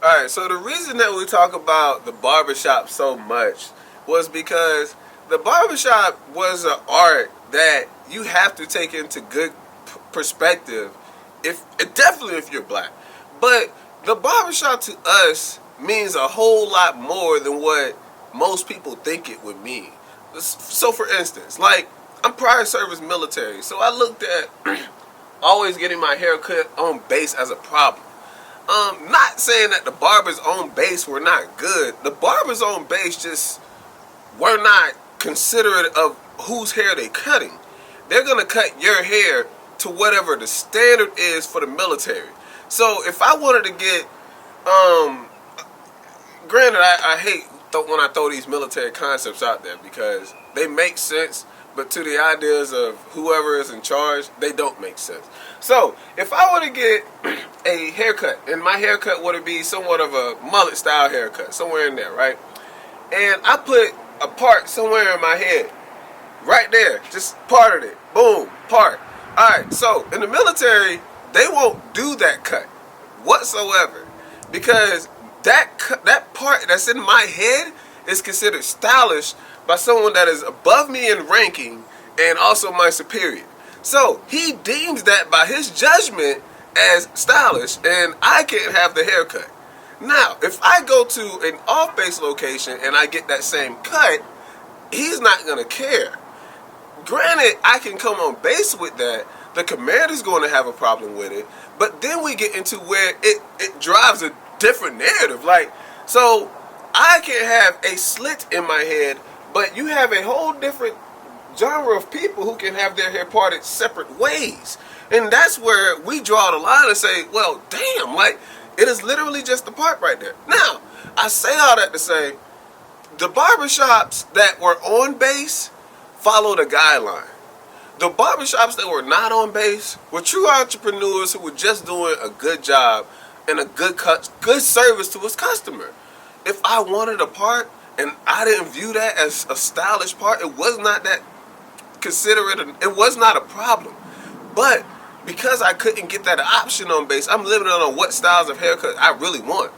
Alright, so the reason that we talk about the barbershop so much was because the barbershop was an art that you have to take into good perspective, definitely if you're black. But the barbershop to us means a whole lot more than what most people think it would mean. So for instance, like, I'm prior service military, so I looked at always getting my hair cut on base as a problem. Not saying that the barbers on base were not good. The barbers on base just were not considerate of whose hair they cutting. They're gonna cut your hair to whatever the standard is for the military. So if I wanted to get, granted, I hate when I throw these military concepts out there because they make sense, but to the ideas of whoever is in charge, they don't make sense. So if I were to get a haircut, and my haircut would be somewhat of a mullet style haircut, somewhere in there, right? And I put a part somewhere in my head, right there, just parted it, boom, part. Alright, so in the military, they won't do that cut whatsoever because that part that's in my head is considered stylish by someone that is above me in ranking and also my superior. So he deems that by his judgment as stylish, and I can't have the haircut. Now, if I go to an off-base location and I get that same cut, he's not going to care. Granted, I can come on base with that. The commander's going to have a problem with it. But then we get into where it drives a different narrative. Like, so I can have a slit in my head, but you have a whole different genre of people who can have their hair parted separate ways. And that's where we draw the line and say, well, damn, like, it is literally just the part right there. Now, I say all that to say, the barbershops that were on base followed a guideline. The barbershops that were not on base were true entrepreneurs who were just doing a good job and a good service to his customer. If I wanted a part and I didn't view that as a stylish part, it was not that considerate, it was not a problem. But because I couldn't get that option on base, I'm limited on what styles of haircut I really want.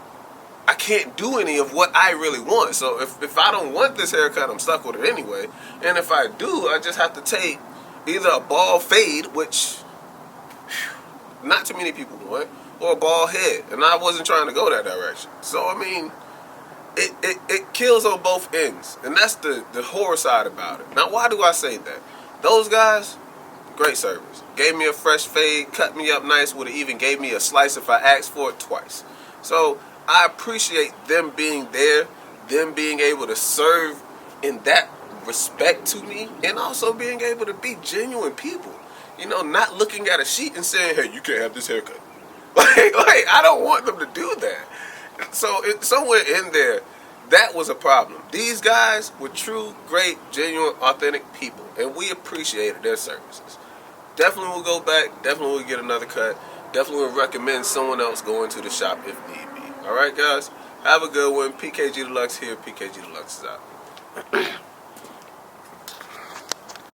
I can't do any of what I really want. So if I don't want this haircut, I'm stuck with it anyway. And if I do, I just have to take either a bald fade, which not too many people want, or a bald head. And I wasn't trying to go that direction. So, I mean, it kills on both ends. And that's the horror side about it. Now, why do I say that? Those guys, great service. Gave me a fresh fade, cut me up nice, would have even gave me a slice if I asked for it twice. So I appreciate them being there, them being able to serve in that respect to me, and also being able to be genuine people. You know, not looking at a sheet and saying, hey, you can't have this haircut. Like I don't want them to do that. So somewhere in there, that was a problem. These guys were true, great, genuine, authentic people, and we appreciated their services. Definitely will go back, definitely will get another cut, definitely will recommend someone else going to the shop if need be. Alright guys, have a good one. PKG Deluxe here, PKG Deluxe is out.